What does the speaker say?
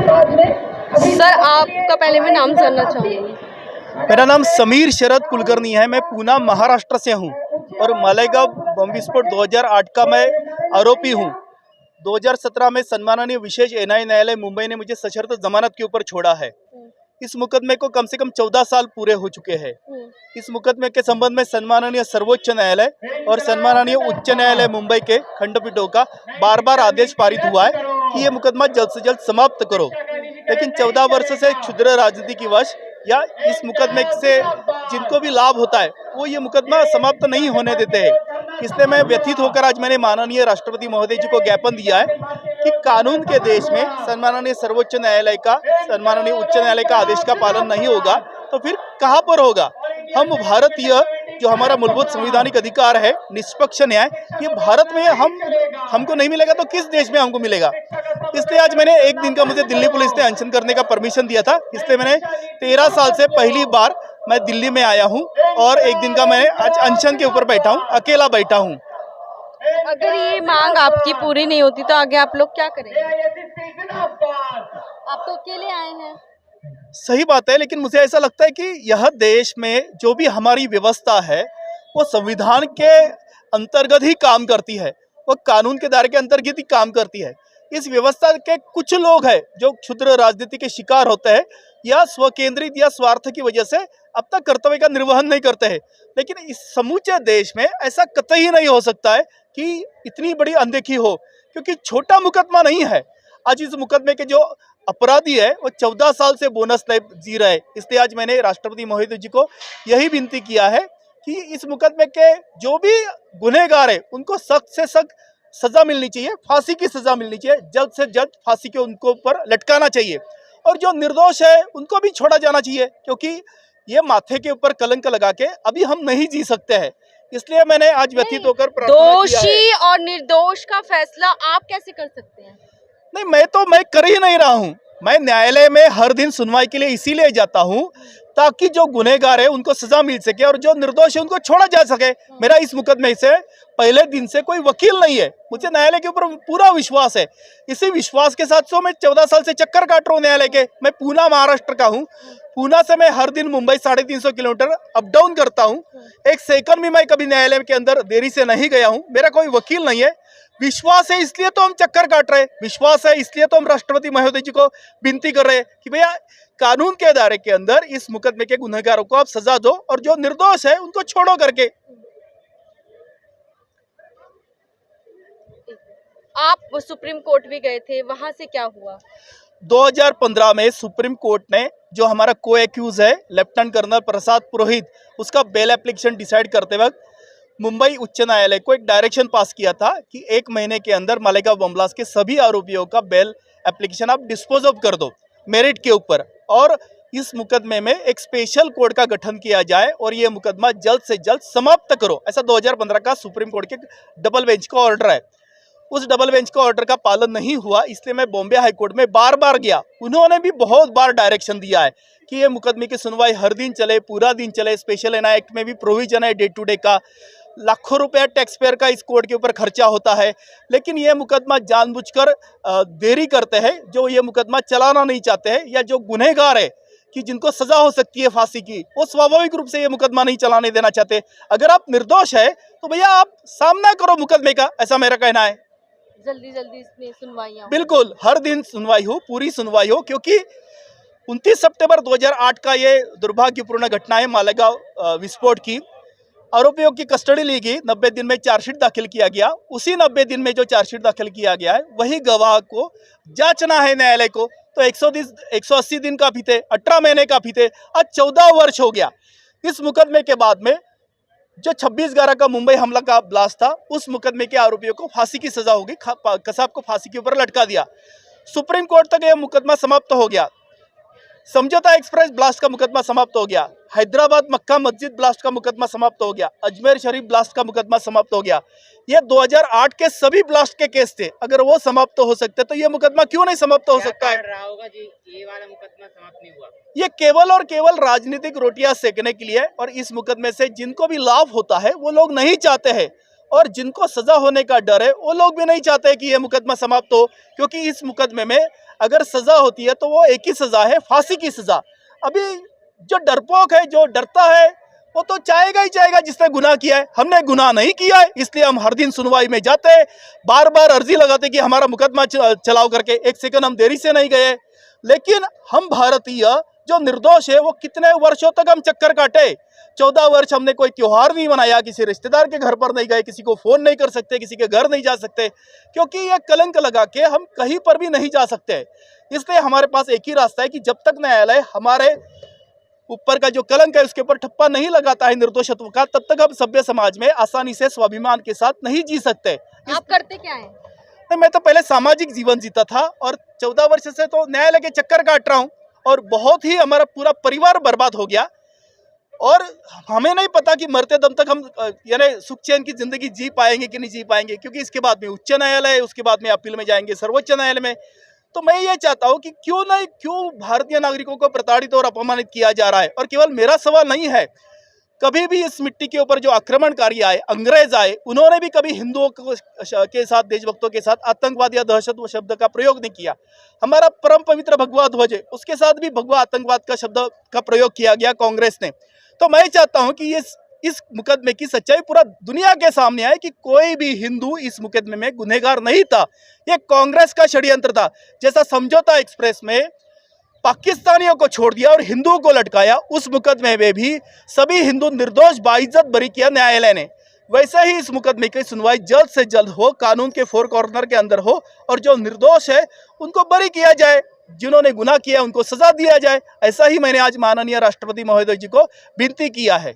Sir आपका पहले मैं नाम जानना चाहूँगी। मेरा नाम समीर शरद कुलकर्णी है। मैं पूना महाराष्ट्र से हूँ और मालेगांव बम विस्फोट 2008 का मैं आरोपी हूँ। 2017 में सम्माननीय विशेष एनआई न्यायालय मुंबई ने मुझे सशर्त जमानत के ऊपर छोड़ा है। इस मुकदमे को कम से कम 14 साल पूरे हो चुके हैं। इस मुकदमे के संबंध में सम्माननीय सर्वोच्च न्यायालय और सम्माननीय उच्च न्यायालय मुंबई के खंडपीठों का बार बार आदेश पारित हुआ है कि ये मुकदमा जल्द से जल्द समाप्त करो, लेकिन 14 वर्ष से क्षुद्र राजनीति की वश या इस मुकदमे से जिनको भी लाभ होता है वो ये मुकदमा समाप्त नहीं होने देते हैं। इसलिए मैं व्यथित होकर आज मैंने माननीय राष्ट्रपति महोदय जी को ज्ञापन दिया है कि कानून के देश में सम्माननीय सर्वोच्च न्यायालय का, सम्माननीय उच्च न्यायालय का आदेश का पालन नहीं होगा तो फिर कहाँ पर होगा। हम भारतीय, जो हमारा मूलभूत संवैधानिक अधिकार है निष्पक्ष न्याय, ये भारत में हमको नहीं मिलेगा तो किस देश में हमको मिलेगा। इसलिए आज मैंने एक दिन का, मुझे दिल्ली पुलिस ने अनशन करने का परमिशन दिया था, इसलिए मैंने 13 साल से पहली बार मैं दिल्ली में आया हूँ और एक दिन का मैं आज अनशन के ऊपर बैठा हूँ, अकेला बैठा हूँ। अगर ये मांग आपकी पूरी नहीं होती तो आगे आप लोग क्या करेंगे? आप तो अकेले आए हैं। सही बात है, लेकिन मुझे ऐसा लगता है कि यह देश में जो भी हमारी व्यवस्था है वो संविधान के अंतर्गत ही काम करती है, वो कानून के दायरे के अंतर्गत ही काम करती है। इस व्यवस्था के कुछ लोग हैं जो क्षुद्र राजनीति के शिकार होते हैं या स्वकेंद्रित या स्वार्थ की वजह से अब तक कर्तव्य का निर्वहन नहीं करते हैं, लेकिन इस समूचे देश में ऐसा कतई नहीं हो सकता है कि इतनी बड़ी अनदेखी हो, क्योंकि छोटा मुकदमा नहीं है। आज इस मुकदमे के जो अपराधी है वो 14 साल से बोनस लाइफ जी रहे हैं। इसलिए आज मैंने राष्ट्रपति महोदय जी को यही विनती किया है कि इस मुकदमे के जो भी गुनहगार है उनको सख्त से सख्त सजा मिलनी चाहिए, फांसी की सजा मिलनी चाहिए, जल्द से जल्द फांसी के उनको ऊपर लटकाना चाहिए, और जो निर्दोष है उनको भी छोड़ा जाना चाहिए, क्योंकि ये माथे के ऊपर कलंक लगा के अभी हम नहीं जी सकते हैं। इसलिए मैंने आज व्यथित होकर दोषी और निर्दोष का फैसला आप कैसे कर सकते हैं? नहीं, मैं कर ही नहीं रहा हूँ। मैं न्यायालय में हर दिन सुनवाई के लिए इसीलिए जाता हूँ ताकि जो गुनहगार है उनको सजा मिल सके और जो निर्दोष है उनको छोड़ा जा सके। मेरा इस मुकदमे से पहले दिन से कोई वकील नहीं है, मुझे न्यायालय के ऊपर पूरा विश्वास है। इसी विश्वास के साथ मैं 14 साल से चक्कर काट रहा हूँ न्यायालय के। मैं पूना महाराष्ट्र का हूँ, पूना से मैं हर दिन मुंबई 350 किलोमीटर अप डाउन करता हूँ। एक सेकंड भी मैं कभी न्यायालय के अंदर देरी से नहीं गया हूँ। मेरा कोई वकील नहीं है। विश्वास है इसलिए तो हम चक्कर काट रहे हैं, विश्वास है इसलिए तो हम राष्ट्रपति महोदय जी को विनती कर रहे हैं कि भैया कानून के दायरे के अंदर इस मुकदमे के गुनहगारों को आप सजा दो और जो निर्दोष है उनको छोड़ो करके। आप सुप्रीम कोर्ट भी गए थे, वहां से क्या हुआ? 2015 में सुप्रीम कोर्ट ने जो हमारा को एक्यूज है लेफ्टिनेंट कर्नल प्रसाद पुरोहित, उसका बेल एप्लीकेशन डिसाइड करते वक्त मुंबई उच्च न्यायालय को एक डायरेक्शन पास किया था कि 1 महीने के अंदर मालेगांव बम ब्लास्ट के सभी आरोपियों का बेल एप्लीकेशन आप डिस्पोज ऑफ कर दो मेरिट के ऊपर, और इस मुकदमे में एक स्पेशल कोर्ट का गठन किया जाए और ये मुकदमा जल्द से जल्द समाप्त करो। ऐसा 2015 का सुप्रीम कोर्ट के डबल बेंच का ऑर्डर है। उस डबल बेंच का ऑर्डर का पालन नहीं हुआ, इसलिए मैं बॉम्बे हाई कोर्ट में बार बार गया। उन्होंने भी बहुत बार डायरेक्शन दिया है कि ये मुकदमे की सुनवाई हर दिन चले, पूरा दिन चले। स्पेशल एनआई एक्ट में भी प्रोविजन है डे टू डे का, लाखों रुपया टैक्स पेयर का इस कोर्ट के ऊपर खर्चा होता है, लेकिन ये मुकदमा जानबूझकर देरी करते हैं। जो ये मुकदमा चलाना नहीं चाहते हैं या जो गुनहगार है कि जिनको सजा हो सकती है फांसी की, वो स्वाभाविक रूप से ये मुकदमा नहीं चलाने देना चाहते। अगर आप निर्दोष है तो भैया आप सामना करो मुकदमे का, ऐसा मेरा कहना है। जल्दी जल्दी इसमें सुनवाई हो। बिल्कुल, हर दिन सुनवाई हो, पूरी सुनवाई हो, क्योंकि 29 सितंबर 2008 का ये दुर्भाग्यपूर्ण घटना है मालेगांव विस्फोट की। आरोपियों की कस्टडी ली गई, 90 दिन में चार्जशीट दाखिल किया गया। उसी 90 दिन में जो चार्जशीट दाखिल किया गया है वही गवाह को जांचना है न्यायालय को, तो 180 दिन काफी थे, 18 महीने काफी थे, आज 14 वर्ष हो गया। इस मुकदमे के बाद में जो 26/11 का मुंबई हमला का ब्लास्ट था, उस मुकदमे के आरोपियों को फांसी की सजा होगी, कसाब को फांसी के ऊपर लटका दिया। सुप्रीम कोर्ट तक यह मुकदमा समाप्त हो गया। समझौता एक्सप्रेस ब्लास्ट का मुकदमा समाप्त हो गया, हैदराबाद मक्का मस्जिद ब्लास्ट का मुकदमा समाप्त हो गया, अजमेर शरीफ ब्लास्ट का मुकदमा समाप्त हो गया। ये 2008 के सभी ब्लास्ट के केस थे, अगर वो समाप्त हो सकते तो ये मुकदमा क्यों नहीं समाप्त हो सकता है? रहा होगा जी, ये वाला मुकदमा समाप्त नहीं हुआ। ये केवल और केवल राजनीतिक रोटियां सेकने के लिए, और इस मुकदमे से जिनको भी लाभ होता है वो लोग नहीं चाहते हैं, और जिनको सजा होने का डर है वो लोग भी नहीं चाहते कि ये मुकदमा समाप्त हो, क्योंकि इस मुकदमे में अगर सजा होती है तो वो एक ही सजा है, फांसी की सजा। अभी जो डरपोक है, जो डरता है, वो तो चाहेगा ही चाहेगा जिसने गुनाह किया है। हमने गुनाह नहीं किया है, इसलिए हम हर दिन सुनवाई में जाते हैं, बार बार अर्जी लगाते कि हमारा मुकदमा चलाओ करके। एक सेकंड हम देरी से नहीं गए, लेकिन हम भारतीय जो निर्दोष है वो कितने वर्षों तक हम चक्कर काटे। 14 वर्ष हमने कोई त्योहार नहीं मनाया, किसी रिश्तेदार के घर पर नहीं गए, किसी को फोन नहीं कर सकते, किसी के घर नहीं जा सकते, क्योंकि ये कलंक लगा के हम कहीं पर भी नहीं जा सकते। इसलिए हमारे पास एक ही रास्ता है कि जब तक न्यायालय हमारे ऊपर का जो कलंक है उसके ऊपर ठप्पा नहीं लगाता है निर्दोषत्व का, तब तक हम सभ्य समाज में आसानी से स्वाभिमान के साथ नहीं जी सकते। आप करते क्या है? नहीं, मैं तो पहले सामाजिक जीवन जीता था और 14 वर्ष से तो न्यायालय के चक्कर काट रहा हूँ, और बहुत ही हमारा पूरा परिवार बर्बाद हो गया। और हमें नहीं पता कि मरते दम तक हम यानी सुख चैन की जिंदगी जी पाएंगे कि नहीं जी पाएंगे, क्योंकि इसके बाद में उच्च न्यायालय है, उसके बाद में अपील में जाएंगे सर्वोच्च न्यायालय में। तो मैं ये चाहता हूँ कि क्यों भारतीय नागरिकों को प्रताड़ित और अपमानित किया जा रहा है। और केवल मेरा सवाल नहीं है, कभी भी इस मिट्टी के ऊपर जो आक्रमणकारी आए, अंग्रेज आए, उन्होंने भी कभी हिंदुओं के साथ, देशभक्तों के साथ आतंकवाद या दहशत शब्द का प्रयोग नहीं किया। हमारा परम पवित्र भगवा ध्वज है, उसके साथ भी भगवा आतंकवाद का शब्द का प्रयोग किया गया कांग्रेस ने। तो मैं चाहता हूं कि इस मुकदमे की सच्चाई पूरा दुनिया के सामने आए कि कोई भी हिंदू इस मुकदमे में गुनहगार नहीं था, ये कांग्रेस का षड्यंत्र था। जैसा समझौता एक्सप्रेस में पाकिस्तानियों को छोड़ दिया और हिंदुओं को लटकाया, उस मुकदमे में भी सभी हिंदू निर्दोष बाइज्जत बरी किया न्यायालय ने, वैसे ही इस मुकदमे की सुनवाई जल्द से जल्द हो, कानून के फोर कॉर्नर के अंदर हो, और जो निर्दोष है उनको बरी किया जाए, जिन्होंने गुनाह किया उनको सजा दिया जाए। ऐसा ही मैंने आज माननीय राष्ट्रपति महोदय जी को विनती किया है।